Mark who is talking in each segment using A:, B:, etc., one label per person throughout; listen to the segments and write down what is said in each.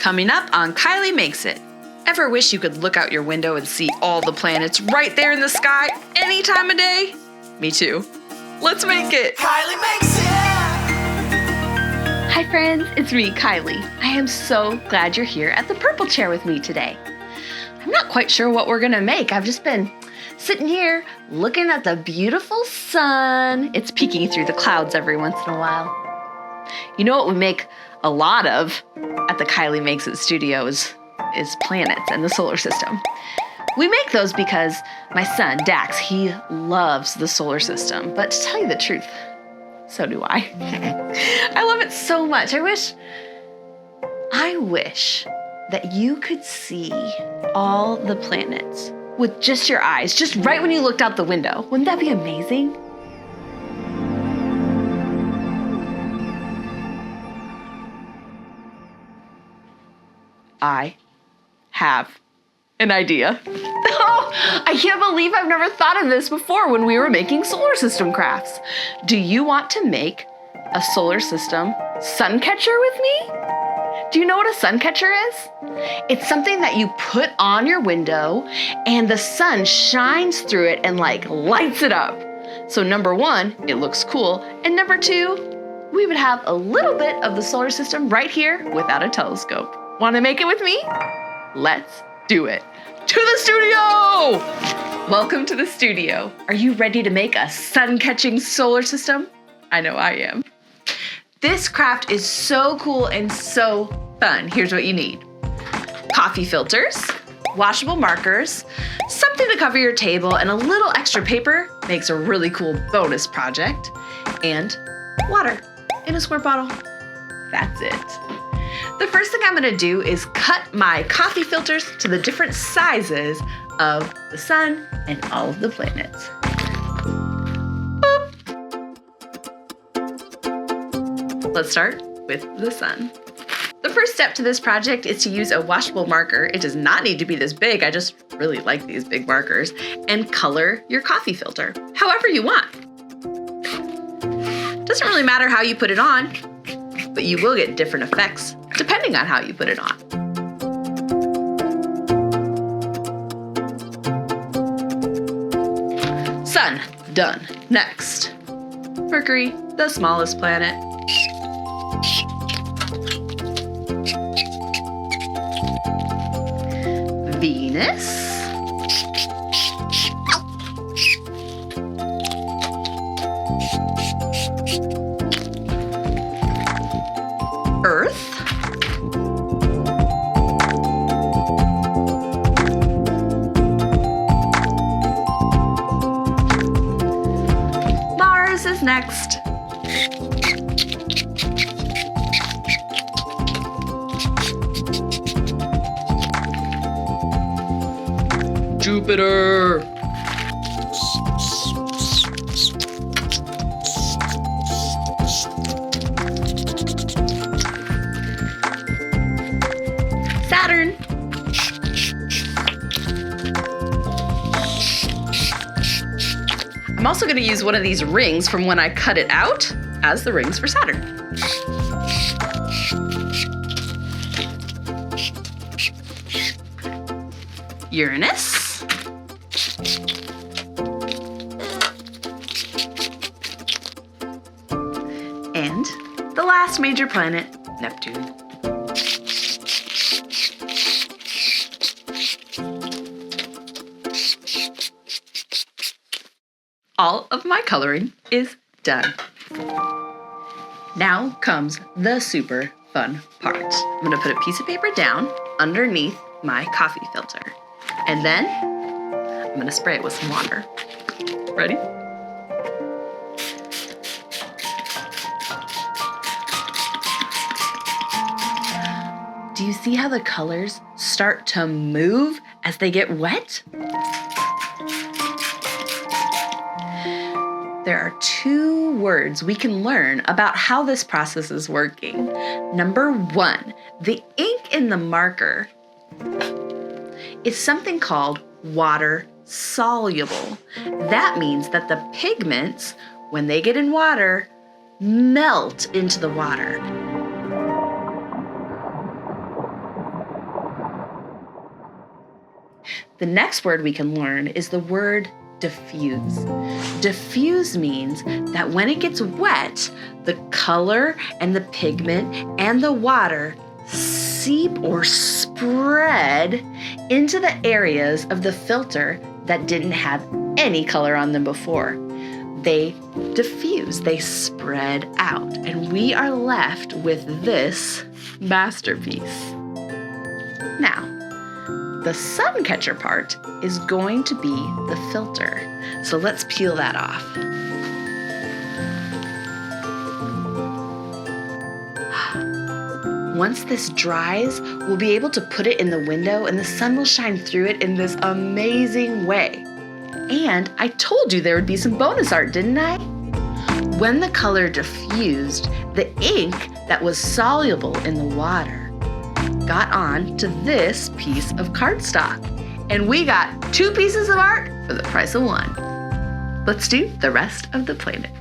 A: Coming up on Kylee Makes It. Ever wish you could look out your window and see all the planets right there in the sky any time of day? Me too. Let's make it!
B: Kylee Makes It!
A: Hi friends, it's me, Kylee. I am so glad you're here at the purple chair with me today. I'm not quite sure what we're gonna make. I've just been sitting here looking at the beautiful sun. It's peeking through the clouds every once in a while. You know what we make a lot of at the Kylee Makes It studio is planets and the solar system. We make those because my son, Dax, he loves the solar system. But to tell you the truth, so do I. I love it so much. I wish that you could see all the planets with just your eyes, just right when you looked out the window. Wouldn't that be amazing? I have an idea. Oh, I can't believe I've never thought of this before when we were making solar system crafts. Do you want to make a solar system sun catcher with me? Do you know what a sun catcher is? It's something that you put on your window and the sun shines through it and lights it up. So number one, it looks cool. And number two, we would have a little bit of the solar system right here without a telescope. Want to make it with me? Let's do it. To the studio! Welcome to the studio. Are you ready to make a sun-catching solar system? I know I am. This craft is so cool and so fun. Here's what you need. Coffee filters, washable markers, something to cover your table, and a little extra paper makes a really cool bonus project, and water in a square bottle. That's it. The first thing I'm gonna do is cut my coffee filters to the different sizes of the sun and all of the planets. Boop. Let's start with the sun. The first step to this project is to use a washable marker. It does not need to be this big, I just really like these big markers, and color your coffee filter however you want. Doesn't really matter how you put it on, but you will get different effects depending on how you put it on. Sun, done. Next, Mercury, the smallest planet. Venus. Earth. Mars is next. Jupiter. Saturn. I'm also going to use one of these rings from when I cut it out as the rings for Saturn. Uranus. And the last major planet, Neptune. All of my coloring is done. Now comes the super fun part. I'm gonna put a piece of paper down underneath my coffee filter. And then I'm gonna spray it with some water. Ready? Do you see how the colors start to move as they get wet? There are two words we can learn about how this process is working. Number one, the ink in the marker is something called water soluble. That means that the pigments, when they get in water, melt into the water. The next word we can learn is the word diffuse. Diffuse means that when it gets wet, the color and the pigment and the water seep or spread into the areas of the filter that didn't have any color on them before. They diffuse, they spread out, and we are left with this masterpiece. Now, the sun catcher part is going to be the filter. So let's peel that off. Once this dries, we'll be able to put it in the window and the sun will shine through it in this amazing way. And I told you there would be some bonus art, didn't I? When the color diffused, the ink that was soluble in the water got on to this piece of cardstock. And we got 2 pieces of art for the price of 1. Let's do the rest of the planets.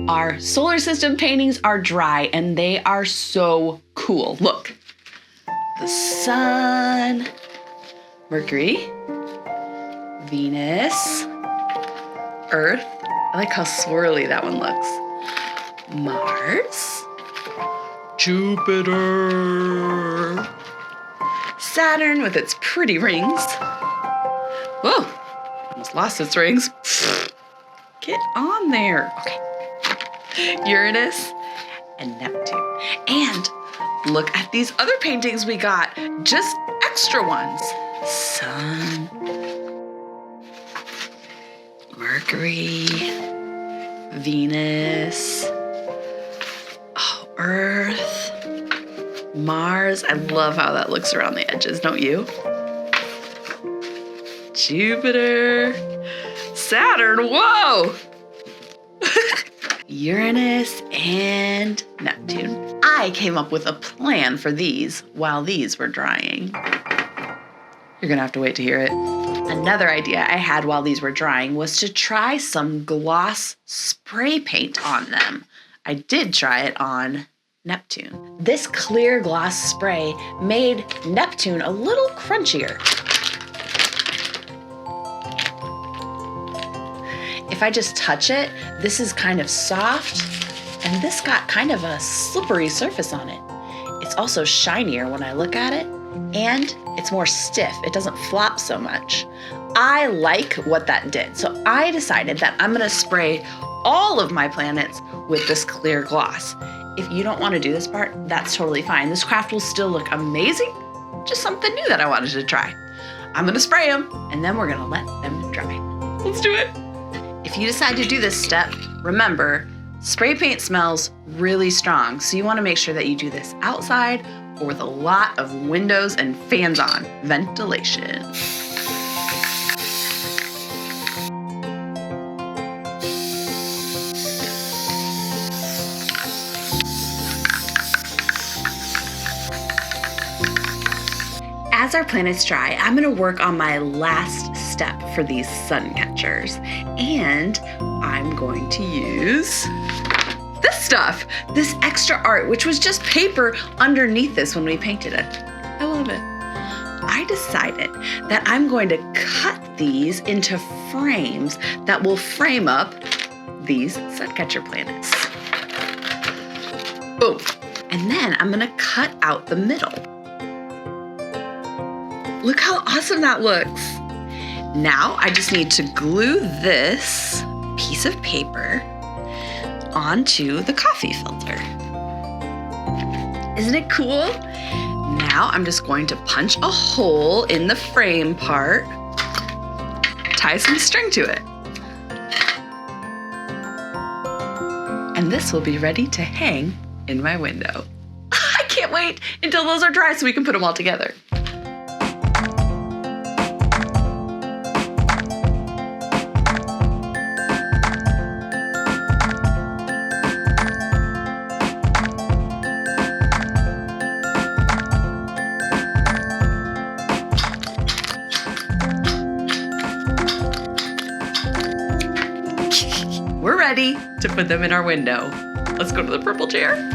A: Our solar system paintings are dry and they are so cool. Look, the sun, Mercury, Venus, Earth. I like how swirly that one looks. Mars, Jupiter, Saturn with its pretty rings. Whoa, almost lost its rings. Get on there. Okay. Uranus and Neptune. And look at these other paintings we got, just extra ones. Sun, Mercury, Venus, Earth, Mars. I love how that looks around the edges, don't you? Jupiter, Saturn, whoa! Uranus and Neptune. I came up with a plan for these while these were drying. You're gonna have to wait to hear it. Another idea I had while these were drying was to try some gloss spray paint on them. I did try it on Neptune. This clear gloss spray made Neptune a little crunchier. If I just touch it, this is kind of soft, and this got kind of a slippery surface on it. It's also shinier when I look at it, and it's more stiff. It doesn't flop so much. I like what that did, so I decided that I'm gonna spray all of my planets with this clear gloss. If you don't wanna do this part, that's totally fine. This craft will still look amazing, just something new that I wanted to try. I'm gonna spray them, and then we're gonna let them dry. Let's do it. If you decide to do this step, remember, spray paint smells really strong, so you want to make sure that you do this outside or with a lot of windows and fans on. Ventilation. As our planets dry, I'm gonna work on my last step for these sun catchers. And I'm going to use this stuff, this extra art, which was just paper underneath this when we painted it. I love it. I decided that I'm going to cut these into frames that will frame up these Suncatcher planets. Boom. And then I'm gonna cut out the middle. Look how awesome that looks. Now I just need to glue this piece of paper onto the coffee filter. Isn't it cool? Now I'm just going to punch a hole in the frame part, tie some string to it. And this will be ready to hang in my window. I can't wait until those are dry so we can put them all together. We're ready to put them in our window. Let's go to the purple chair.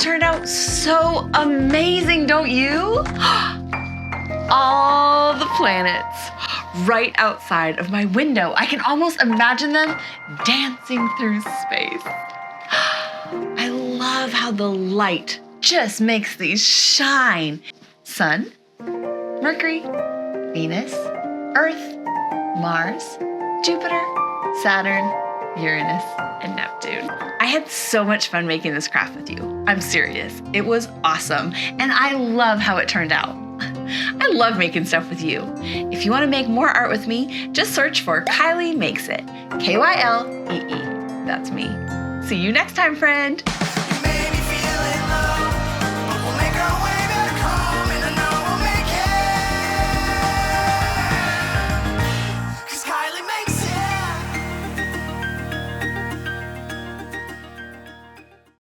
A: Turned out so amazing, don't you? All the planets right outside of my window. I can almost imagine them dancing through space. I love how the light just makes these shine. Sun, Mercury, Venus, Earth, Mars, Jupiter, Saturn, Uranus, and Neptune. I had so much fun making this craft with you. I'm serious. It was awesome, and I love how it turned out. I love making stuff with you. If you want to make more art with me, just search for Kylee Makes It. Kylee. That's me. See you next time, friend.